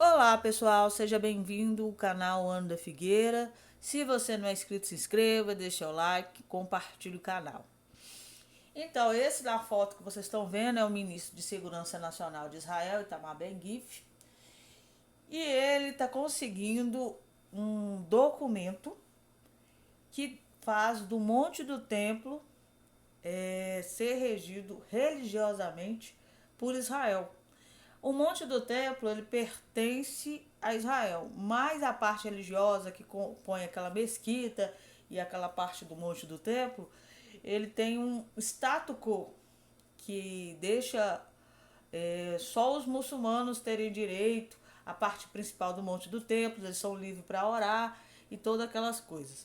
Olá pessoal, seja bem-vindo ao canal Ano da Figueira. Se você não é inscrito, se inscreva, deixe o like, compartilhe o canal. Então, esse da foto que vocês estão vendo é o ministro de Segurança Nacional de Israel, Itamar Ben-Gvir, e ele está conseguindo um documento que faz do Monte do Templo ser regido religiosamente por Israel. O Monte do Templo ele pertence a Israel, mas a parte religiosa que compõe aquela mesquita e aquela parte do Monte do Templo, ele tem um status quo que deixa só os muçulmanos terem direito à parte principal do Monte do Templo, eles são livres para orar e todas aquelas coisas.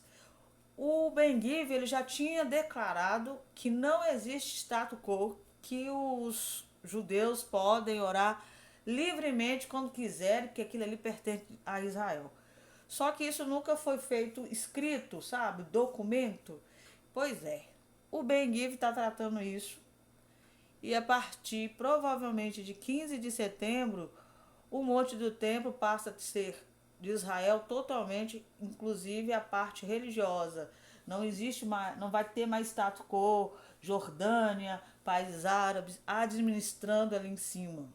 O Ben-Gvir ele já tinha declarado que não existe status quo, que os judeus podem orar livremente quando quiserem, que aquilo ali pertence a Israel. Só que isso nunca foi feito escrito, sabe? Documento. Pois é. O Ben-Gvir está tratando isso e a partir provavelmente de 15 de setembro, o Monte do Templo passa a ser de Israel totalmente, inclusive a parte religiosa. Não existe mais, não vai ter mais status quo, Jordânia, países árabes administrando ali em cima.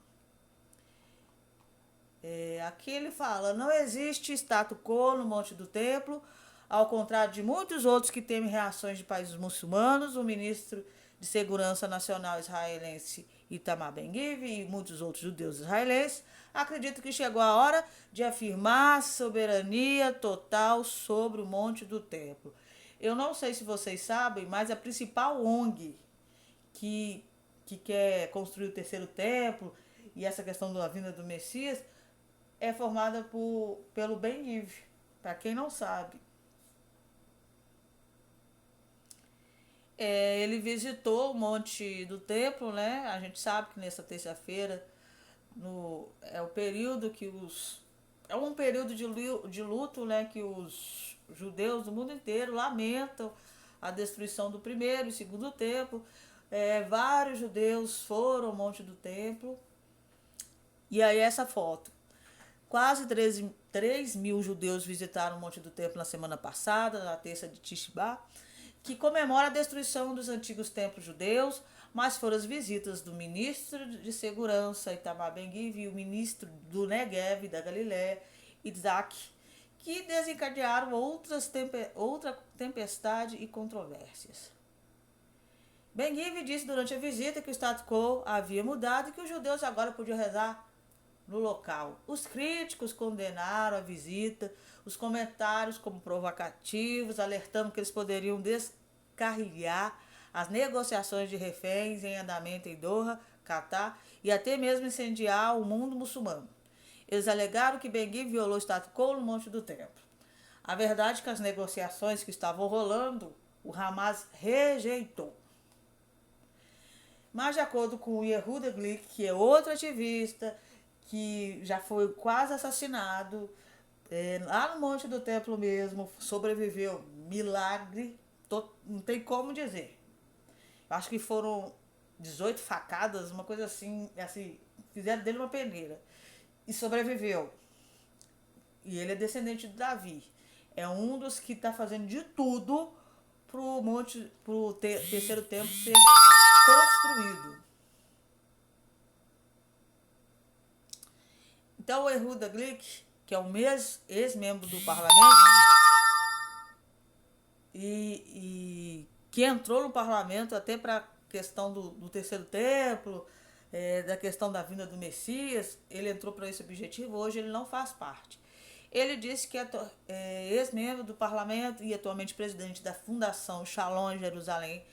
Aqui ele fala, não existe status quo no Monte do Templo, ao contrário de muitos outros que temem reações de países muçulmanos, o ministro de Segurança Nacional israelense Itamar Ben-Gvir e muitos outros judeus israelenses acreditam que chegou a hora de afirmar soberania total sobre o Monte do Templo. Eu não sei se vocês sabem, mas a principal ONG que, que quer construir o terceiro templo e essa questão da vinda do Messias é formada pelo Ben-Gvir, para quem não sabe. Ele visitou o Monte do Templo, né? A gente sabe que nessa terça-feira é o período que os. É um período de luto, né? Que os judeus do mundo inteiro lamentam a destruição do primeiro e segundo templo. Vários judeus foram ao Monte do Templo. E aí essa foto. Quase 3 mil judeus visitaram o Monte do Templo na semana passada, na terça de Tishba, que comemora a destruição dos antigos templos judeus, mas foram as visitas do ministro de Segurança, Itamar Ben-Gvir, e o ministro do Negev, da Galiléia, Isaac, que desencadearam outra tempestade e controvérsias. Ben-Gvir disse durante a visita que o status quo havia mudado e que os judeus agora podiam rezar no local. Os críticos condenaram a visita, os comentários como provocativos, alertando que eles poderiam descarrilhar as negociações de reféns em andamento em Doha, Catar e até mesmo incendiar o mundo muçulmano. Eles alegaram que Ben-Gvir violou o status quo no Monte do Templo. A verdade é que as negociações que estavam rolando, o Hamas rejeitou. Mas de acordo com o Yehuda Glick, que é outro ativista, que já foi quase assassinado, lá no Monte do Templo mesmo, sobreviveu, milagre, não tem como dizer. Acho que foram 18 facadas, uma coisa assim, fizeram dele uma peneira. E sobreviveu. E ele é descendente de Davi. É um dos que está fazendo de tudo pro terceiro templo ser construído. Então o Yehuda Glick, que é um ex-membro do parlamento, e que entrou no parlamento até para a questão do terceiro templo, da questão da vinda do Messias, ele entrou para esse objetivo, hoje ele não faz parte. Ele disse que é ex-membro do parlamento e atualmente presidente da Fundação Shalom em Jerusalém.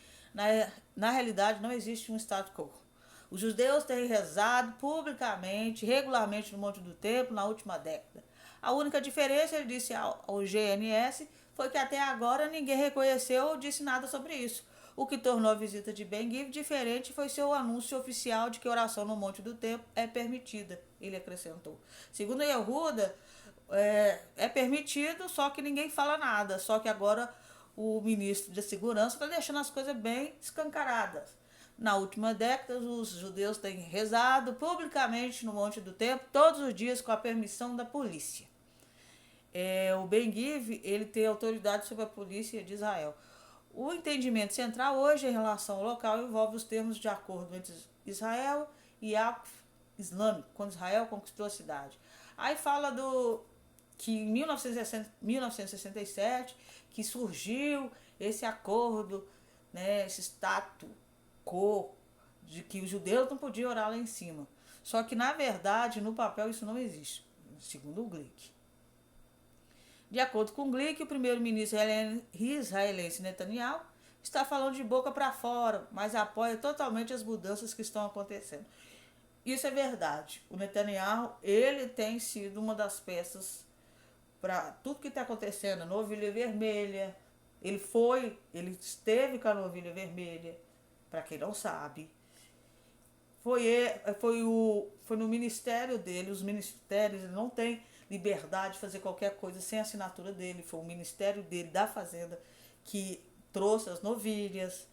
Na realidade, não existe um status quo. Os judeus têm rezado publicamente, regularmente no Monte do Templo na última década. A única diferença, ele disse ao GNS, foi que até agora ninguém reconheceu ou disse nada sobre isso. O que tornou a visita de Ben-Gvir diferente foi seu anúncio oficial de que a oração no Monte do Templo é permitida, ele acrescentou. Segundo Yehuda, é permitido, só que ninguém fala nada. Só que agora o ministro da Segurança está deixando as coisas bem escancaradas. Na última década, os judeus têm rezado publicamente no Monte do Templo todos os dias com a permissão da polícia. O Ben-Gvir, ele tem autoridade sobre a polícia de Israel. O entendimento central hoje em relação ao local envolve os termos de acordo entre Israel e a Islâmico, quando Israel conquistou a cidade. Aí fala que em 1967 que surgiu esse acordo, né, esse status quo de que os judeus não podiam orar lá em cima. Só que na verdade, no papel isso não existe, segundo o Glick. De acordo com o Glick, o primeiro-ministro israelense Netanyahu está falando de boca para fora, mas apoia totalmente as mudanças que estão acontecendo. Isso é verdade. O Netanyahu, ele tem sido uma das peças para tudo que está acontecendo. A Novilha Vermelha, ele esteve com a Novilha Vermelha, para quem não sabe. Foi no ministério dele, os ministérios, ele não tem liberdade de fazer qualquer coisa sem assinatura dele. Foi o ministério dele, da Fazenda, que trouxe as novilhas.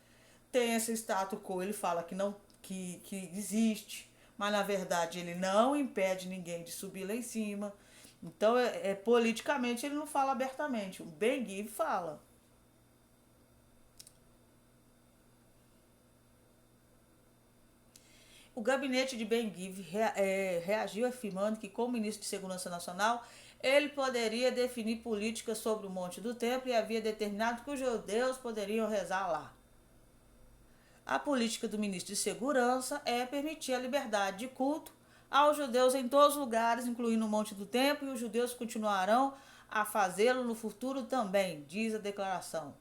Tem esse status quo, ele fala que não que existe, mas na verdade ele não impede ninguém de subir lá em cima. Então, politicamente ele não fala abertamente. O Ben-Gvir fala. O gabinete de Ben-Gvir reagiu afirmando que, como ministro de Segurança Nacional, ele poderia definir políticas sobre o Monte do Templo e havia determinado que os judeus poderiam rezar lá. A política do ministro de Segurança é permitir a liberdade de culto aos judeus em todos os lugares, incluindo o Monte do Templo, e os judeus continuarão a fazê-lo no futuro também, diz a declaração.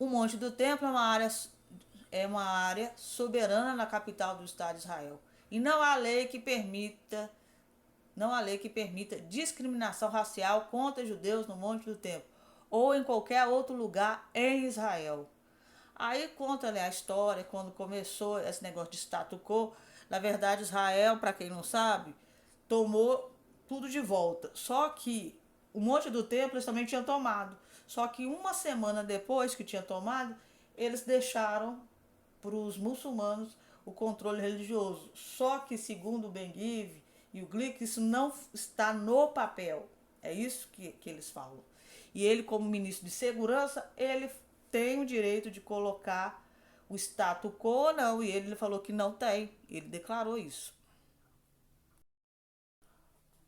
O Monte do Templo é uma área soberana na capital do Estado de Israel. E não há lei que permita discriminação racial contra judeus no Monte do Templo ou em qualquer outro lugar em Israel. Aí conta, né, a história, quando começou esse negócio de status quo. Na verdade, Israel, para quem não sabe, tomou tudo de volta. Só que o Monte do Templo eles também tinham tomado. Só que uma semana depois que tinha tomado, eles deixaram para os muçulmanos o controle religioso. Só que, segundo o Ben-Gvir e o Glick, isso não está no papel. É isso que eles falam. E ele, como ministro de Segurança, ele tem o direito de colocar o status quo ou não. E ele falou que não tem. Ele declarou isso.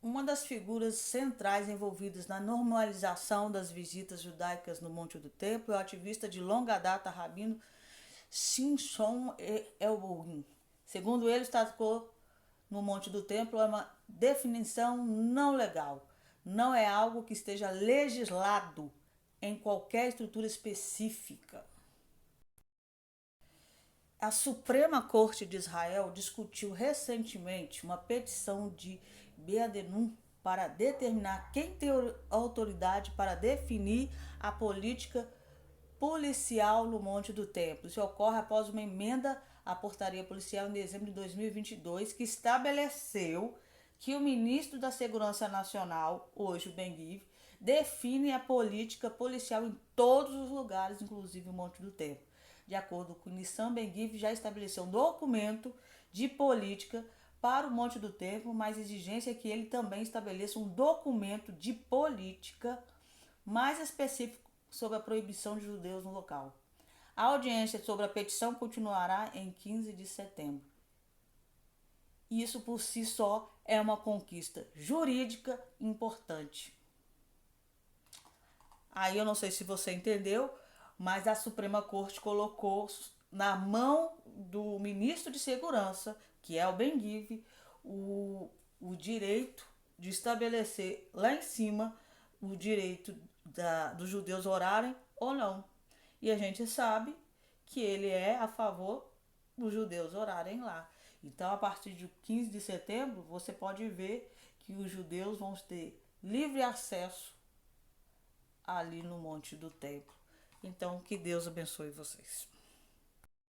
Uma das figuras centrais envolvidas na normalização das visitas judaicas no Monte do Templo é o ativista de longa data rabino Shimshon Elbowin. Segundo ele, o status quo no Monte do Templo é uma definição não legal. Não é algo que esteja legislado em qualquer estrutura específica. A Suprema Corte de Israel discutiu recentemente uma petição de Beadenum para determinar quem tem autoridade para definir a política policial no Monte do Templo. Isso ocorre após uma emenda à portaria policial em dezembro de 2022 que estabeleceu que o ministro da Segurança Nacional, hoje o Ben-Gvir, define a política policial em todos os lugares, inclusive o Monte do Templo. De acordo com Nissan, Ben-Gvir já estabeleceu um documento de política para o Monte do Templo, mas a exigência é que ele também estabeleça um documento de política mais específico sobre a proibição de judeus no local. A audiência sobre a petição continuará em 15 de setembro. Isso por si só é uma conquista jurídica importante. Aí eu não sei se você entendeu, mas a Suprema Corte colocou na mão do ministro de Segurança, que é o Ben-Gvir, o direito de estabelecer lá em cima o direito dos judeus orarem ou não. E a gente sabe que ele é a favor dos judeus orarem lá. Então, a partir de 15 de setembro, você pode ver que os judeus vão ter livre acesso ali no Monte do Templo. Então, que Deus abençoe vocês.